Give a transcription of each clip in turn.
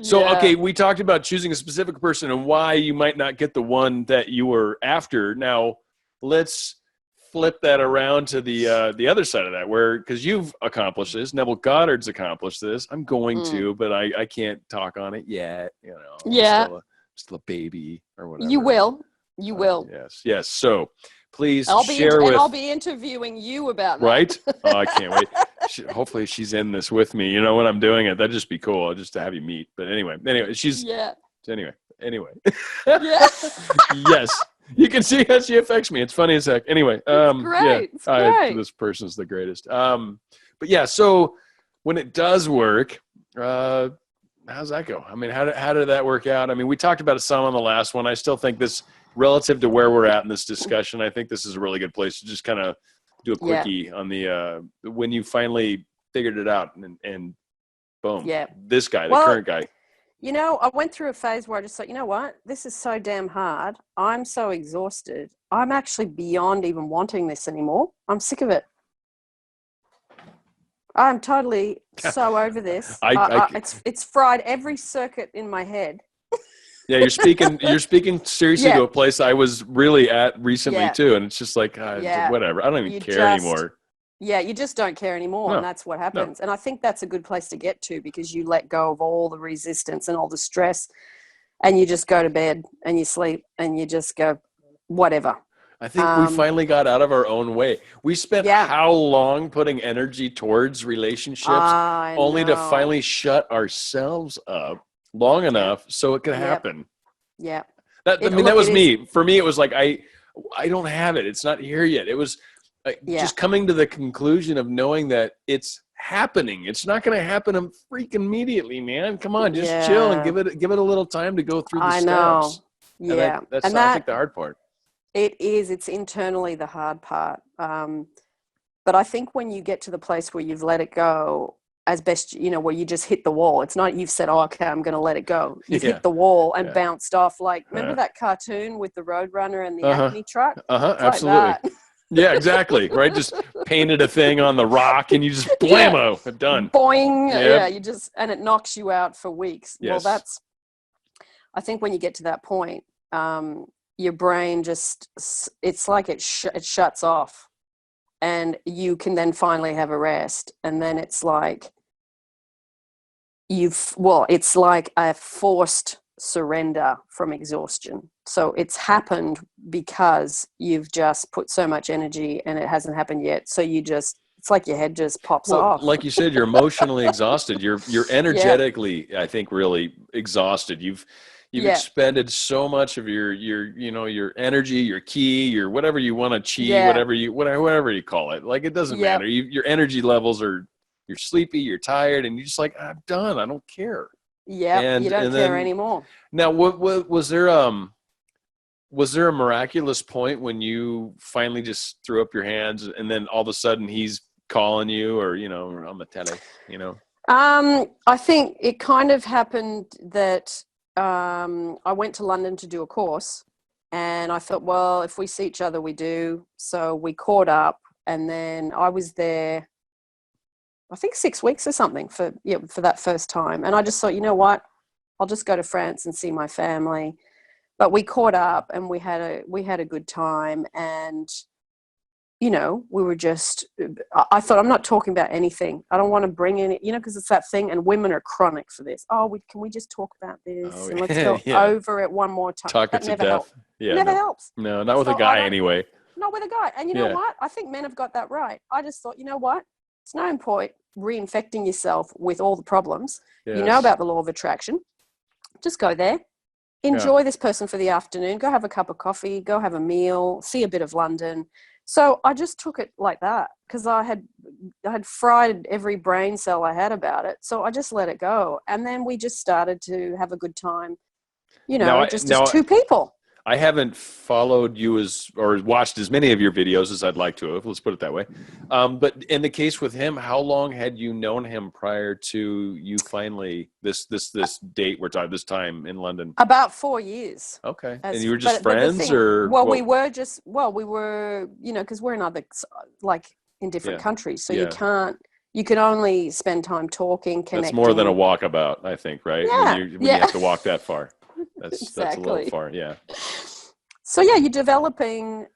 So, Yeah. okay, we talked about choosing a specific person and why you might not get the one that you were after. Now, let's flip that around to the other side of that, where because you've accomplished this, Neville Goddard's accomplished this. I'm going to, but I can't talk on it yet. You know, I'm Yeah. still a baby or You whatever. will. You will. Yes. So, please I'll share be interviewing you about that. right? Oh, I can't wait. Hopefully she's in this with me. You know, when I'm doing it, that'd just be cool, just to have you meet. But anyway, Yeah. Anyway. Yeah. Yes, you can see how she affects me. It's funny as heck. Anyway, It's great. It's great. this person's the greatest. But yeah, so when it does work, how's that go? I mean, how did that work out? I mean, we talked about it some on the last one. I still think this, relative to where we're at in this discussion, I think this is a really good place to just kind of do a quickie on the when you finally figured it out and boom, this guy, the current guy. You know, I went through a phase where I just thought, you know what, this is so damn hard. I'm so exhausted. I'm actually beyond even wanting this anymore. I'm sick of it. I'm totally so over this. It's fried every circuit in my head. Yeah, you're speaking seriously to a place I was really at recently too, and it's just like whatever. I don't even care anymore. Yeah, you just don't care anymore, and that's what happens. And I think that's a good place to get to, because you let go of all the resistance and all the stress, and you just go to bed and you sleep and you just go whatever. I think we finally got out of our own way. We spent how long putting energy towards relationships only to finally shut ourselves up long enough so it could happen. Yeah. That was me. For me, it was like, I don't have it. It's not here yet. It was just coming to the conclusion of knowing that it's happening. It's not going to happen freaking immediately, man. Come on, just chill and give it a little time to go through the steps. Know. Yeah. And that's I think the hard part. It is. It's internally the hard part. But I think when you get to the place where you've let it go, as best, where you just hit the wall. It's not you've said, okay, I'm going to let it go. You've hit the wall and bounced off. Like, remember that cartoon with the Roadrunner and the Acme truck? Absolutely. Like that. Yeah, exactly. Right. Just painted a thing on the rock and you just blammo, done. Boing. Yeah. You just, and it knocks you out for weeks. Yes. Well, I think when you get to that point, your brain just, it's like it shuts off, and you can then finally have a rest. And then it's like, it's like a forced surrender from exhaustion. So it's happened because you've just put so much energy and it hasn't happened yet. So it's like your head just pops off. Like you said, you're emotionally exhausted. You're energetically, I think, really exhausted. You've expended so much of your energy, your ki, your whatever you want to chi, whatever you call it. Like, it doesn't matter. Your energy levels you're sleepy, you're tired, and you're just like, I'm done. I don't care. Yeah, you don't care anymore. Now, what was there? Was there a miraculous point when you finally just threw up your hands, and then all of a sudden he's calling you, or on the tele? I think it kind of happened that I went to London to do a course, and I thought, well, if we see each other, we do. So we caught up, and then I was there, I think 6 weeks or something for that first time. And I just thought, you know what, I'll just go to France and see my family. But we caught up and we had a good time. And, we were just, I thought, I'm not talking about anything. I don't want to bring any, because it's that thing, and women are chronic for this. Oh, can we just talk about this? And let's go over it one more time. Talk it to death. Yeah, never helps. No, not with a guy anyway. Not with a guy. And you know what? I think men have got that right. I just thought, you know what? It's no point reinfecting yourself with all the problems. Yes. You know about the law of attraction. Just go there. Enjoy this person for the afternoon. Go have a cup of coffee. Go have a meal. See a bit of London. So I just took it like that, because I had fried every brain cell I had about it. So I just let it go. And then we just started to have a good time, as two people. I haven't followed you or watched as many of your videos as I'd like to have. Let's put it that way. But in the case with him, how long had you known him prior to you finally this date we're talking, this time in London? About 4 years. Okay. And you were just friends, or? Well, we were, because we're in other, like, in different countries. So you You can only spend time talking, connecting. That's more than a walkabout, I think, right? Yeah, When you have to walk that far. That's a little Exactly. far, yeah. So yeah, you're developing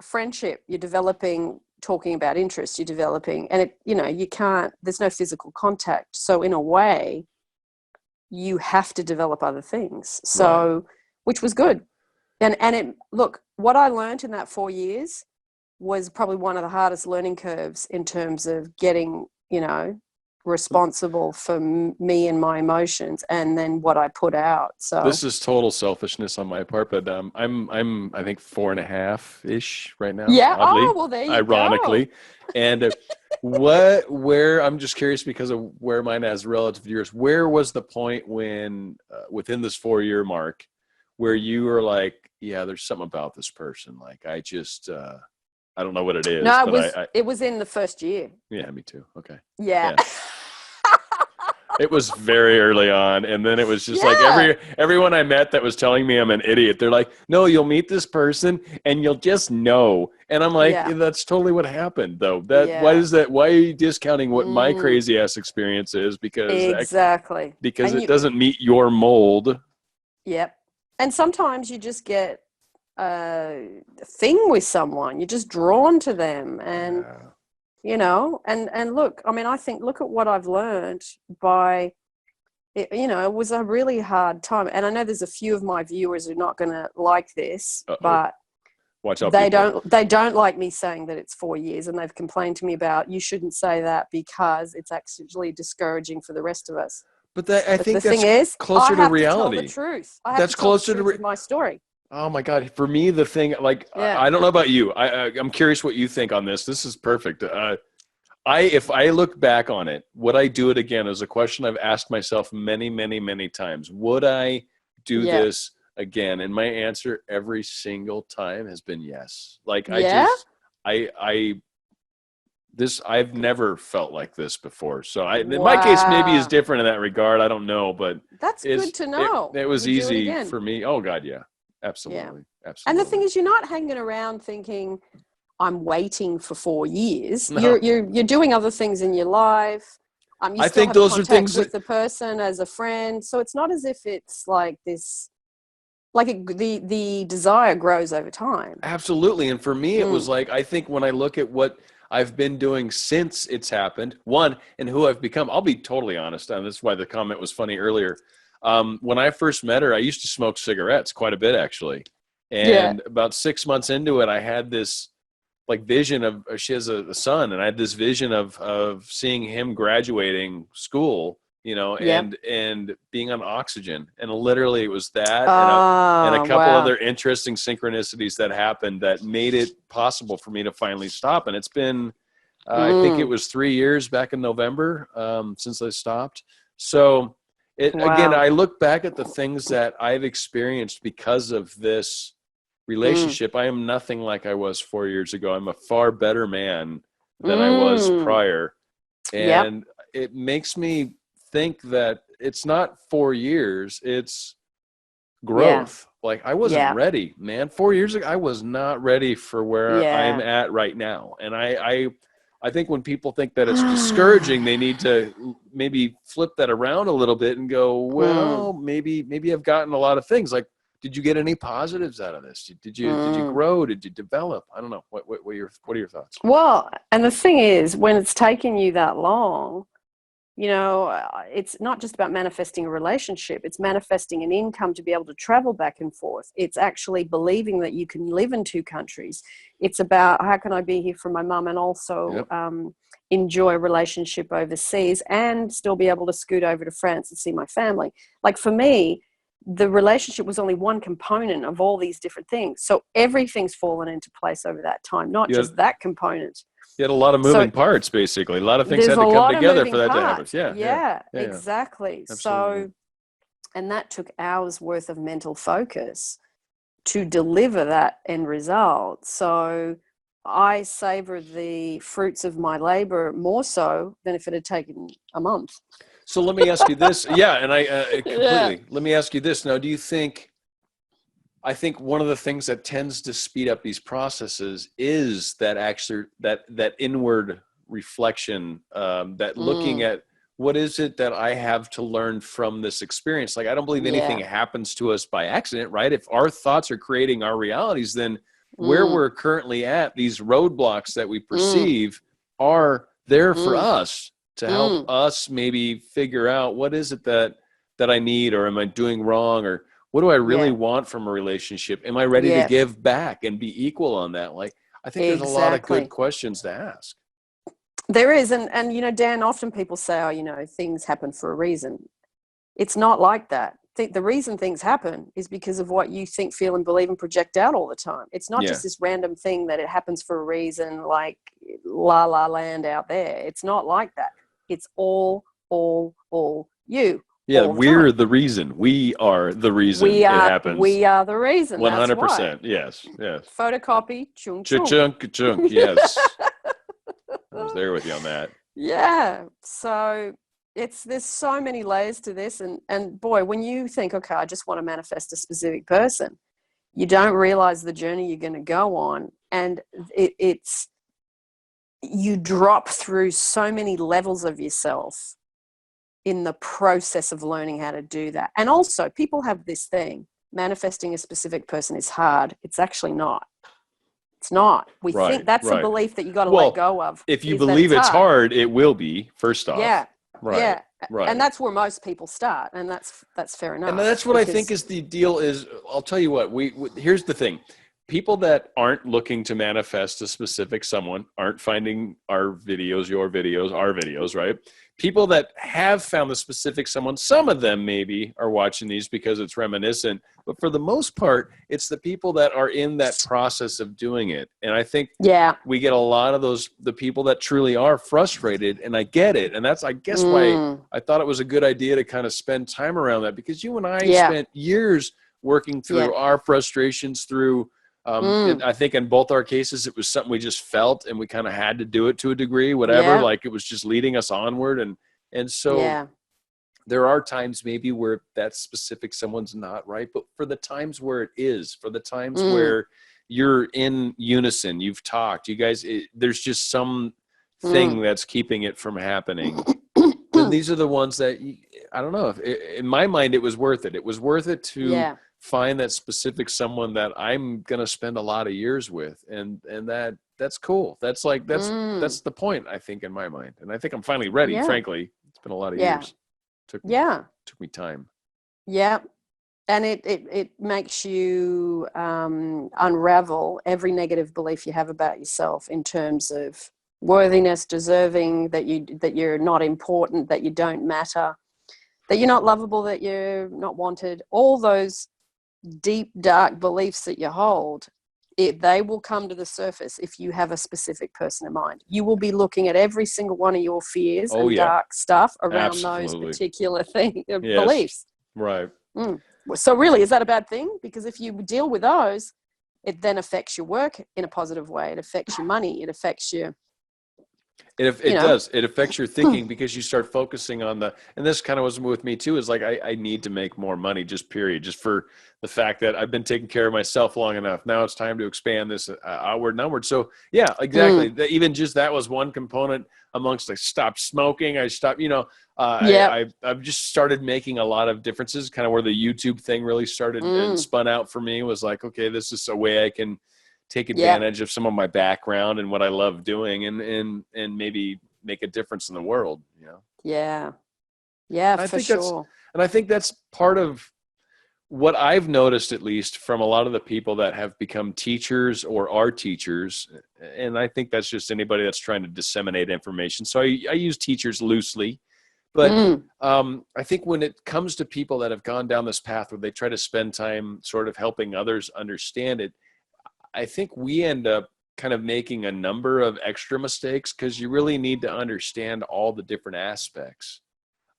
friendship, you're developing talking about interests, you're developing, and you can't, there's no physical contact. So in a way, you have to develop other things. So, Right. which was good. Look, what I learned in that 4 years was probably one of the hardest learning curves in terms of getting, responsible for me and my emotions, and then what I put out. So This is total selfishness on my part, but I'm I think 4.5-ish right now. yeah. Oddly, Oh, well, there you ironically, go. and where I'm just curious because of where mine is relative to yours. Where was the point when within this 4-year mark where you were like, yeah, there's something about this person. Like I just I don't know what it is, No, but it was in the first year. yeah, me too. Okay, Yeah. yeah. It was very early on, and then it was just like Yeah. everyone I met that was telling me I'm an idiot. They're like, "No, you'll meet this person, and you'll just know." And I'm like, Yeah. "That's totally what happened, though. Why Yeah. is that? Why are you discounting what my Mm, crazy ass experience is exactly. because And it doesn't meet your mold?" yep. And sometimes you just get a thing with someone. You're just drawn to them, and Yeah. and look, I mean, I think look at what I've learned by it. It was a really hard time, and I know there's a few of my viewers who are not going to like this, Uh-oh. but Watch out, they people. don't like me saying that it's 4 years, and they've complained to me about you shouldn't say that because it's actually discouraging for the rest of us. But I But the think thing that's is, I closer to have to tell the reality. truth. I have to That's tell the closer truth to of my story. Oh my God. For me, the thing, like, Yeah. I don't know about you. I'm curious what you think on this. This is perfect. If I look back on it, would I do it again is a question I've asked myself many, many, many times. Would I do Yeah. this again? And my answer every single time has been yes. Like Yeah. I've never felt like this before. So in my case, maybe is Wow. different in that regard. I don't know, but That's good to know. it was Would do it easy again. for me. Oh God. Yeah, Yeah. absolutely. And the thing Absolutely. is, you're not hanging around thinking, I'm waiting for 4 years. No, You're doing other things in your life. You I still think have those are contact things with that the person as a friend. So it's not as if it's like this, like the desire grows over time. absolutely. And for me, it was Mm. like, I think when I look at what I've been doing since it's happened, one, and who I've become, I'll be totally honest. And this is why the comment was funny earlier. When I first met her, I used to smoke cigarettes quite a bit, actually. Yeah. And about 6 months into it, I had this like vision of she has a son, and I had this vision of seeing him graduating school, Yeah. and being on oxygen, and literally it was that and a couple Wow. other interesting synchronicities that happened that made it possible for me to finally stop. And it's been I think it Mm. was 3 years back in November since I stopped. So again, Wow. I look back at the things that I've experienced because of this Mm. relationship. I am nothing like I was 4 years ago. I'm a far better man than I was Mm. prior. Yep. And it makes me think that it's not 4 years, it's Yeah. growth. Like I wasn't Yeah. ready, man. 4 years ago, I was not ready for where I'm Yeah. at right now. And I think when people think that it's discouraging, they need to maybe flip that around a little bit and go, Mm. well, maybe I've gotten a lot of things. Like, did you get any positives out of this? Did you Mm. grow? Did you develop? I don't know. What are your thoughts? Well, and the thing is, when it's taken you that long, it's not just about manifesting a relationship, it's manifesting an income to be able to travel back and forth. It's actually believing that you can live in two countries. It's about how can I be here for my mum and also Yep. enjoy a relationship overseas and still be able to scoot over to France and see my family. Like for me, the relationship was only one component of all these different things. So everything's fallen into place over that time, not You had, just that component. you had a lot of So moving parts, basically. A lot of things there's had a to come lot of together for moving that to happen. parts. Yeah, yeah, Yeah, yeah, yeah. exactly. Absolutely. So, and that took hours worth of mental focus to deliver that end result. So I savor the fruits of my labor more so than if it had taken a month. So let me ask you this. Yeah, and I Yeah. completely. Let me ask you this. Now, do you think, I think one of the things that tends to speed up these processes is that actually that inward reflection, that looking at what is it that I have to learn from this experience? Like, I don't believe anything happens to us by accident, right? If our thoughts are creating our realities, then where we're currently at, these roadblocks that we perceive are there for us to help us maybe figure out what is it that I need, or am I doing wrong, or what do I really want from a relationship? Am I ready to give back and be equal on that? Like, I think there's a lot of good questions to ask. There is. And, you know, Dan, often people say, oh, you know, things happen for a reason. It's not like that. The reason things happen is because of what you think, feel, and believe and project out all the time. It's not just this random thing that it happens for a reason, like la la land out there. It's not like that. It's all you. Yeah, we're the reason. We are the reason it happens. We are the reason. 100%. Yes. Photocopy, chung chung. Chunk, yes. I was there with you on that. Yeah. So there's so many layers to this. And boy, when you think, okay, I just want to manifest a specific person, you don't realize the journey you're going to go on. And it's you drop through so many levels of yourself in the process of learning how to do that. And also, people have this thing, manifesting a specific person is hard. It's actually not. It's not. We think that's a belief that you got to let go of. If you believe it's hard, it will be, first off. Yeah. Right. Yeah. Right. And that's where most people start. And that's fair enough. And that's what I think is the deal is, I'll tell you what, here's the thing. People that aren't looking to manifest a specific someone aren't finding our videos, your videos, our videos, right? People that have found the specific someone, some of them maybe are watching these because it's reminiscent, but for the most part, it's the people that are in that process of doing it. And I think we get a lot of those, the people that truly are frustrated, and I get it. And that's, I guess, why I thought it was a good idea to kind of spend time around that, because you and I spent years working through our frustrations through, and I think in both our cases, it was something we just felt and we kind of had to do it to a degree, whatever, like it was just leading us onward. And so there are times maybe where that specific someone's not right, but for the times where it is, for the times where you're in unison, you've talked, you guys, there's just some thing that's keeping it from happening. And these are the ones that, I don't know, in my mind, it was worth it. It was worth it to find that specific someone that I'm going to spend a lot of years with. And that's cool. That's like, that's the point, I think, in my mind. And I think I'm finally ready, frankly. It's been a lot of years. Took me time. Yeah. And it makes you unravel every negative belief you have about yourself in terms of worthiness, deserving, that you're not important, that you don't matter, that you're not lovable, that you're not wanted. All those deep, dark beliefs that you hold, they will come to the surface if you have a specific person in mind. You will be looking at every single one of your fears and dark stuff around those particular beliefs. Right. So really, is that a bad thing? Because if you deal with those, it then affects your work in a positive way. It affects your money. It affects your... It does. It affects your thinking because you start focusing on and this kind of was with me too, is like, I need to make more money, just period, just for the fact that I've been taking care of myself long enough. Now it's time to expand this outward and onward. So yeah, exactly. Even just that was one component amongst, I stopped smoking. I stopped, I've just started making a lot of differences, kind of where the YouTube thing really started and spun out for me, was like, okay, this is a way I can take advantage of some of my background and what I love doing and maybe make a difference in the world, Yeah, for sure. And I think that's part of what I've noticed, at least from a lot of the people that have become teachers or are teachers. And I think that's just anybody that's trying to disseminate information. So I use teachers loosely, but I think when it comes to people that have gone down this path where they try to spend time sort of helping others understand it, I think we end up kind of making a number of extra mistakes because you really need to understand all the different aspects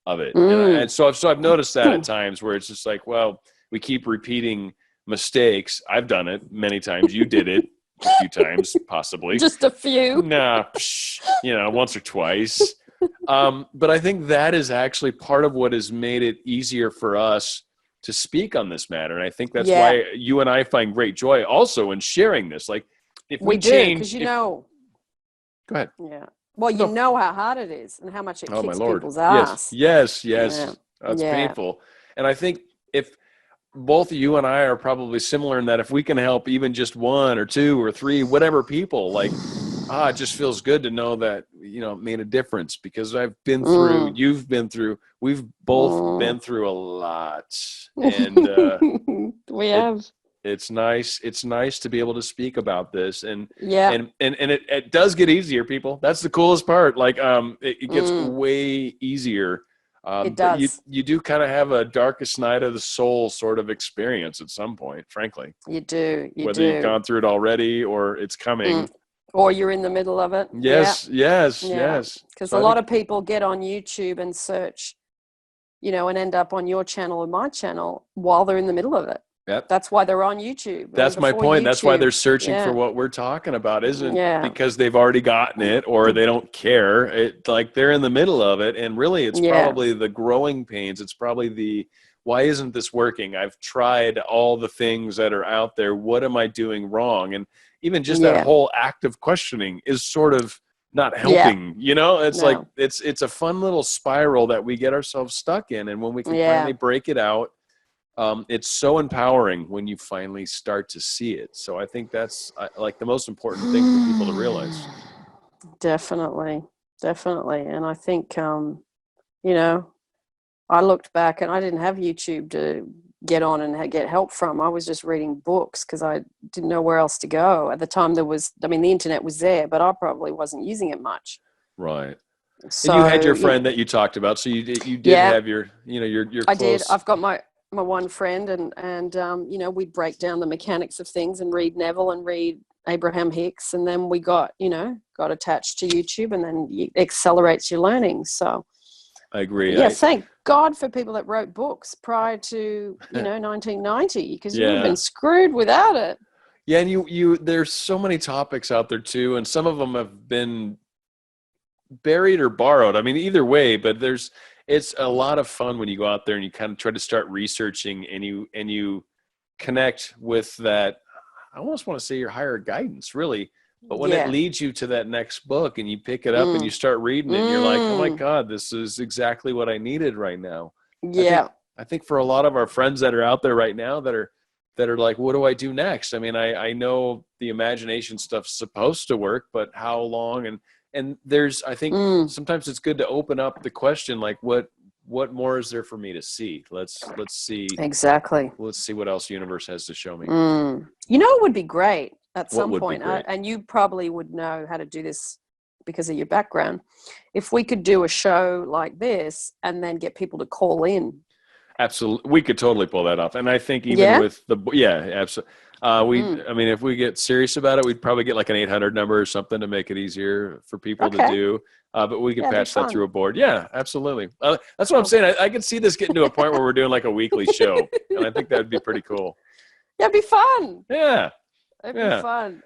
of it. And so I've noticed that at times where it's just like, well, we keep repeating mistakes. I've done it many times. You did it a few times, possibly. Just a few. Nah, once or twice. But I think that is actually part of what has made it easier for us to speak on this matter. And I think that's why you and I find great joy also in sharing this. Like, if we change... because go ahead. Yeah. Well, you No. know how hard it is and how much it Oh my kicks Lord. people's Yes. ass. Yes. Yeah. Yes. That's Yeah. painful. And I think if both you and I are probably similar in that if we can help even just 1 or 2 or 3, whatever people, like, it just feels good to know that, it made a difference because I've been through, Mm. you've been through, we've both been Mm. through a lot. And We it have. it's nice. It's nice to be able to speak about this, and Yeah. it does get easier, people. That's the coolest part. Like, it gets Mm. way easier. It But you does. you do kind of have a darkest night of the soul sort of experience at some point, frankly, You do. You whether you've do. gone through it already or it's coming. Mm. Or you're in the middle of it. Yeah. Yes, yes, Yeah. yes. Because So a I lot think, of people get on YouTube and search, and end up on your channel or my channel while they're in the middle of it. yep. That's why they're on YouTube. And That's my before point. That's why YouTube. they're searching for Yeah. what we're talking about. Isn't Yeah. because they've already gotten it or they don't care. It like they're in the middle of it, and really, it's Yeah. probably the growing pains. It's probably the why isn't this working? I've tried all the things that are out there. What am I doing wrong? And even just that Yeah. whole act of questioning is sort of not Yeah. helping. It's like No. it's a fun little spiral that we get ourselves stuck in, and when we can Yeah. finally break it out. It's so empowering when you finally start to see it. So I think that's like the most important thing for people to realize. Definitely. Definitely. And I think, I looked back and I didn't have YouTube to get on and get help from. I was just reading books because I didn't know where else to go. At the time the internet was there, but I probably wasn't using it much. Right. And you had So, your friend that you talked about. So you did yeah, have your I did. close. I've got my one friend and we'd break down the mechanics of things and read Neville and read Abraham Hicks. And then we got attached to YouTube, and then it accelerates your learning. So, I agree. yeah, thank God for people that wrote books prior to, 1990, because you would have Yeah. been screwed without it. Yeah. And you there's so many topics out there too. And some of them have been buried or borrowed. I mean, either way, but it's a lot of fun when you go out there and you kind of try to start researching and you connect with that. I almost want to say your higher guidance, really. But when it Yeah. leads you to that next book and you pick it up and you Mm. start reading it and you're like, oh my Mm. God, this is exactly what I needed right now. Yeah. I think for a lot of our friends that are out there right now that are like, what do I do next? I mean, I know the imagination stuff's supposed to work, but how long? And I think Mm. sometimes it's good to open up the question, like what more is there for me to see? Let's see. Exactly. Let's see what else the universe has to show me. It would be great at What some would be point, great? and you probably would know how to do this because of your background. If we could do a show like this and then get people to call in. Absolutely. We could totally pull that off. And I think even Yeah? with absolutely. I mean, if we get serious about it, we'd probably get like an 800 number or something to make it easier for people to Okay. do. But we could Yeah, it'd be patch that fun. through a board. Yeah, absolutely. That's what I'm saying. I could see this getting to a point where we're doing like a weekly show. And I think that would be pretty cool. Yeah, it'd be fun. Yeah. It'd Yeah. be fun.